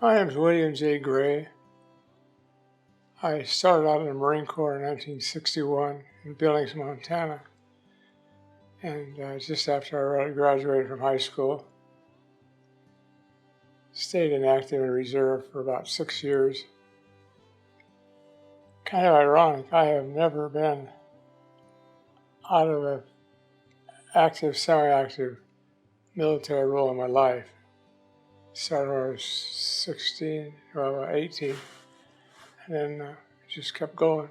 My name is William J. Gray. I started out in the Marine Corps in 1961 in Billings, Montana. And just after I graduated from high school, stayed inactive and reserve for about 6 years. Kind of ironic, I have never been out of an active, semi-active military role in my life. Started when I was 16, well, 18, and then just kept going.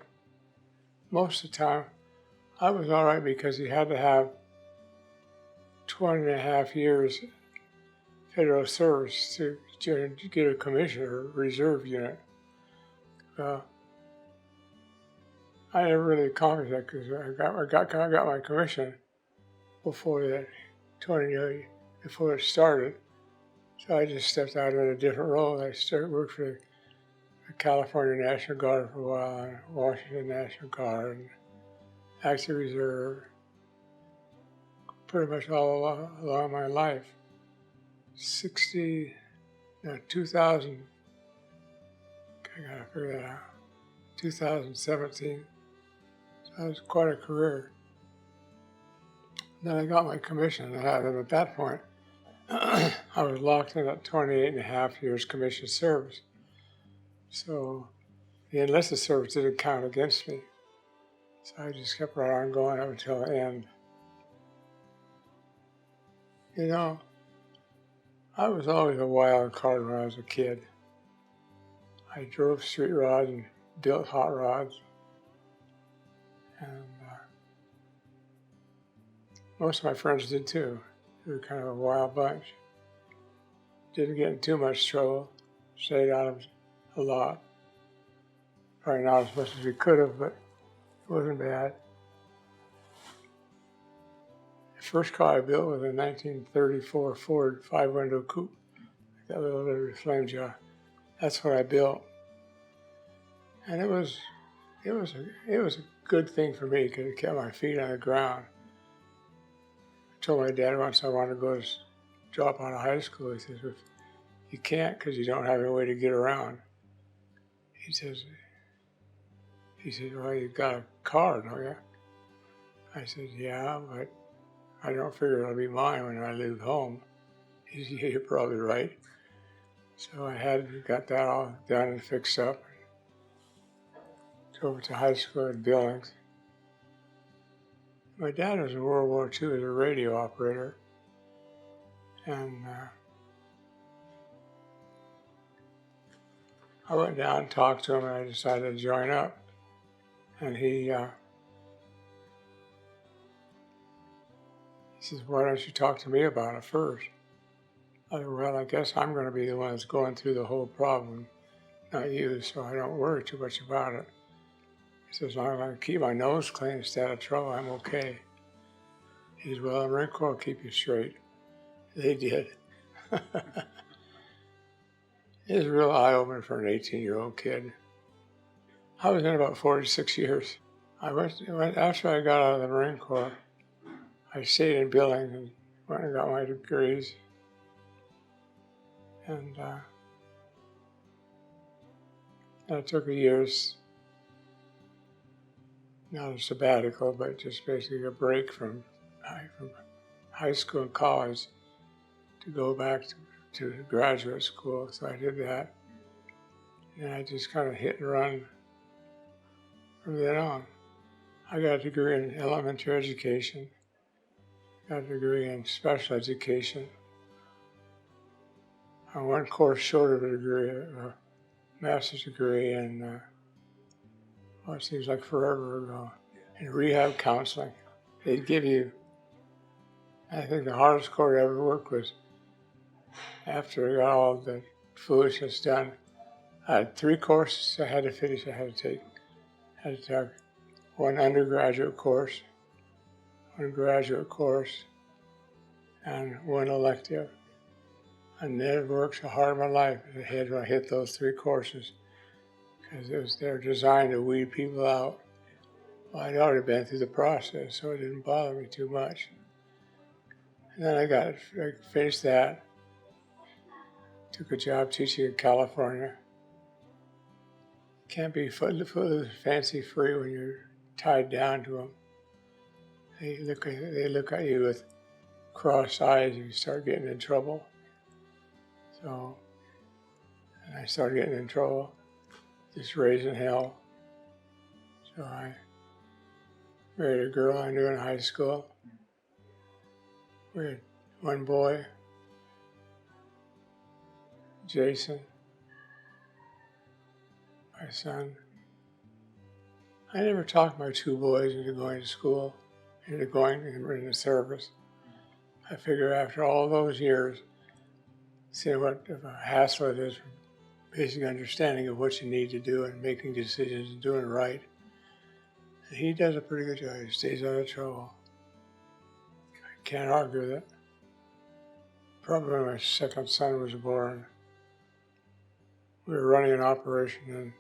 Most of the time, I was all right because you had to have 20 and a half years federal service to get a commission or reserve unit. I never really accomplished that because I got my commission before that 20 years before it started. So I just stepped out in a different role. I worked for the California National Guard for a while, and Washington National Guard, and Active Reserve, pretty much all along my life. 2000, I gotta figure that out, 2017. So that was quite a career. Then I got my commission, and at that point, I was locked in at 28 and a half years commission service. So the enlisted service didn't count against me. So I just kept right on going up until the end. You know, I was always a wild card when I was a kid. I drove street rods and built hot rods. And most of my friends did too. We were kind of a wild bunch. Didn't get in too much trouble. Stayed out of it a lot. Probably not as much as we could have, but it wasn't bad. The first car I built was a 1934 Ford 5-window coupe. That little flame jar. That's what I built. And it was a good thing for me because it kept my feet on the ground. I told my dad once I wanted to go to drop out of high school. He says, "If you can't because you don't have any way to get around." He says, "Well, you've got a car, don't you?" I said, "Yeah, but I don't figure it'll be mine when I leave home." He said, "Yeah, you're probably right." So I got that all done and fixed up. Drove to high school in Billings. My dad was in World War II as a radio operator. And I went down and talked to him, and I decided to join up. And he says, "Why don't you talk to me about it first?" I said, "Well, I guess I'm going to be the one that's going through the whole problem, not you, so I don't worry too much about it." He says, "As long as I keep my nose clean and stay out of trouble, I'm okay." He says, "Well, the Marine Corps will keep you straight." They did. It was a real eye-opener for an 18-year-old kid. I was in about 46 years. After I got out of the Marine Corps, I stayed in Billings and went and got my degrees. And I took a year's, not a sabbatical, but just basically a break from high school and college to go back to graduate school. So I did that. And I just kind of hit and run from then on. I got a degree in elementary education, got a degree in special education. On one course short of a degree, a master's degree in, it seems like forever ago, in rehab counseling. They'd give you, I think the hardest course I ever worked was after I got all the foolishness done. I had 3 courses I had to finish, I had to take one undergraduate course, one graduate course, and one elective. I never worked so hard in my life as I had when I hit those 3 courses because they're designed to weed people out. Well, I'd already been through the process, so it didn't bother me too much. And then I finished that. took a job teaching in California. Can't be footloose, fancy free when you're tied down to them. They look at you with crossed eyes and you start getting in trouble. So, and I started getting in trouble, just raising hell. So I married a girl I knew in high school. We had one boy, Jason, my son. I never talked my two boys into going to school, into going into service. I figure after all those years, seeing what a hassle it is, basic understanding of what you need to do and making decisions and doing right. And he does a pretty good job. He stays out of trouble. I can't argue with it. Probably when my second son was born, we were running an operation in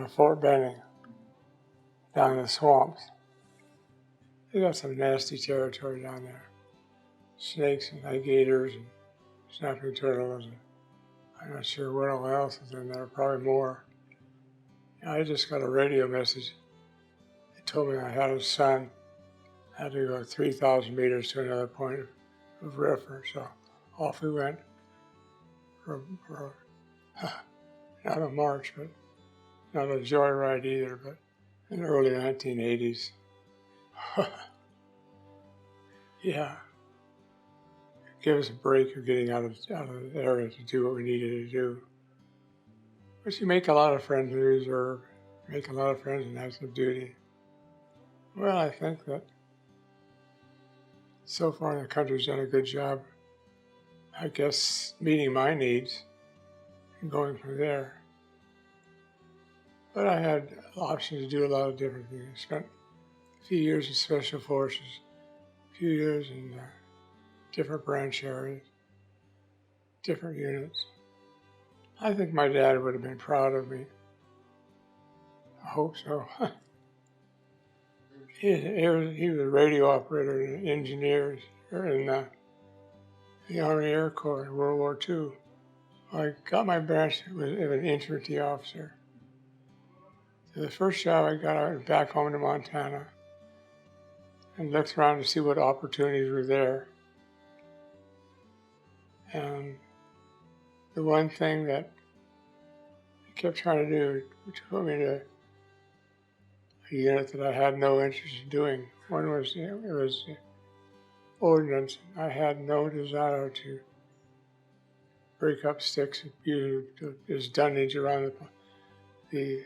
Fort Benning, down in the swamps. They got some nasty territory down there. Snakes and alligators and snapping turtles. And I'm not sure what all else is in there, probably more. I just got a radio message. It told me I had a son, had to go 3,000 meters to another point of reference. So off we went for not a march, but not a joyride either, but in the early 1980s. Yeah. Give us a break of getting out of the area to do what we needed to do. But you make a lot of friends in the reserve, make a lot of friends in active duty. Well, I think that so far the country's done a good job, I guess, meeting my needs and going from there. But I had options to do a lot of different things. I spent a few years in Special Forces, a few years in different branch areas, different units. I think my dad would have been proud of me. I hope so. He was a radio operator and engineer in the Army Air Corps in World War II. I got my branch as an infantry officer. So the first job I got, I was back home to Montana and looked around to see what opportunities were there. And the one thing that I kept trying to do, which put me to a unit that I had no interest in doing. One was, it was ordnance. I had no desire to break up sticks and use as dunnage around the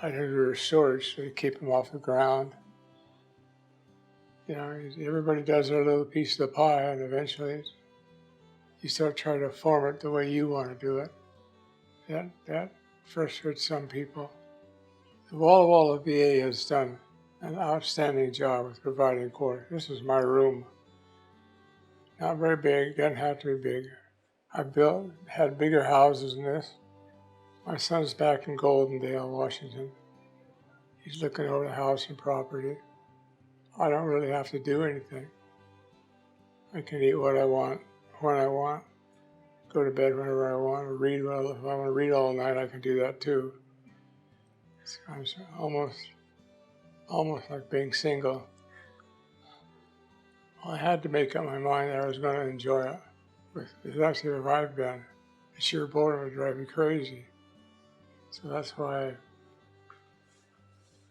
items that were storage so to keep them off the ground. You know, everybody does their little piece of the pie, and eventually you start trying to form it the way you want to do it. That frustrates some people. The Walla VA has done an outstanding job with providing quarters. This is my room. Not very big, doesn't have to be big. I had bigger houses than this. My son's back in Goldendale, Washington. He's looking over the house and property. I don't really have to do anything. I can eat what I want, when I want, go to bed whenever I want, or read. Well, if I want to read all night, I can do that too. It's almost like being single. Well, I had to make up my mind that I was going to enjoy it. Because that's where I've been. The sheer boredom would drive me crazy. So that's why I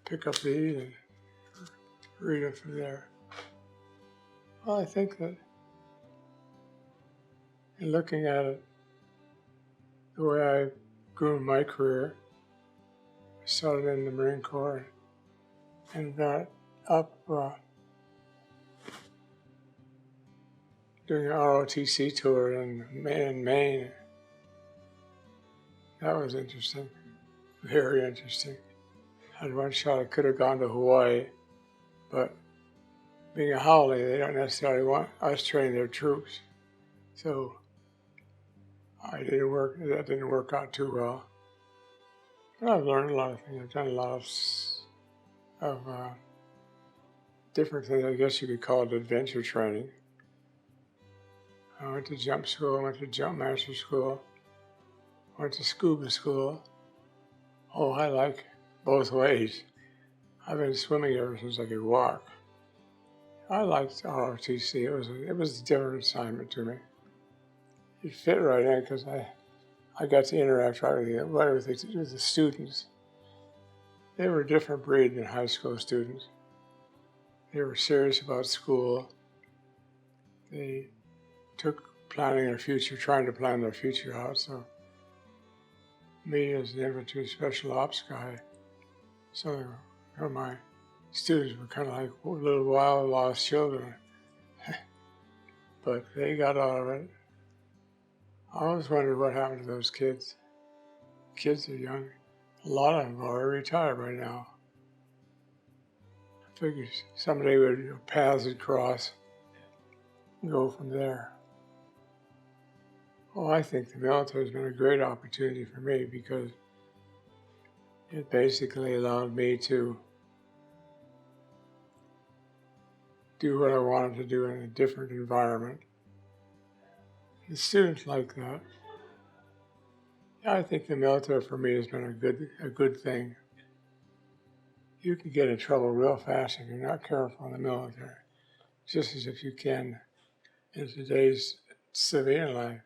pick up these and read it from there. Well, I think that in looking at it, the way I grew in my career, I started in the Marine Corps and got up doing an ROTC tour in Maine. That was interesting, very interesting. Had one shot I could have gone to Hawaii, but being a holiday, they don't necessarily want us training their troops. So that didn't work out too well. But I've learned a lot of things. I've done a lot of different things. I guess you could call it adventure training. I went to jump school, went to jump master school, went to scuba school. Oh, I like both ways. I've been swimming ever since I could walk. I liked ROTC. It was a different assignment to me. It fit right in because I got to interact right with the students. They were a different breed than high school students. They were serious about school. They took planning their future, trying to plan their future out. So me as the infantry special ops guy, so my students were kind of like little wild lost children. But they got out of it. I always wondered what happened to those kids. Kids are young. A lot of them are retired right now. I figured someday paths would cross and go from there. Well, I think the military has been a great opportunity for me because it basically allowed me to do what I wanted to do in a different environment. The students like that. I think the military for me has been a good thing. You can get in trouble real fast if you're not careful in the military, just as if you can in today's civilian life.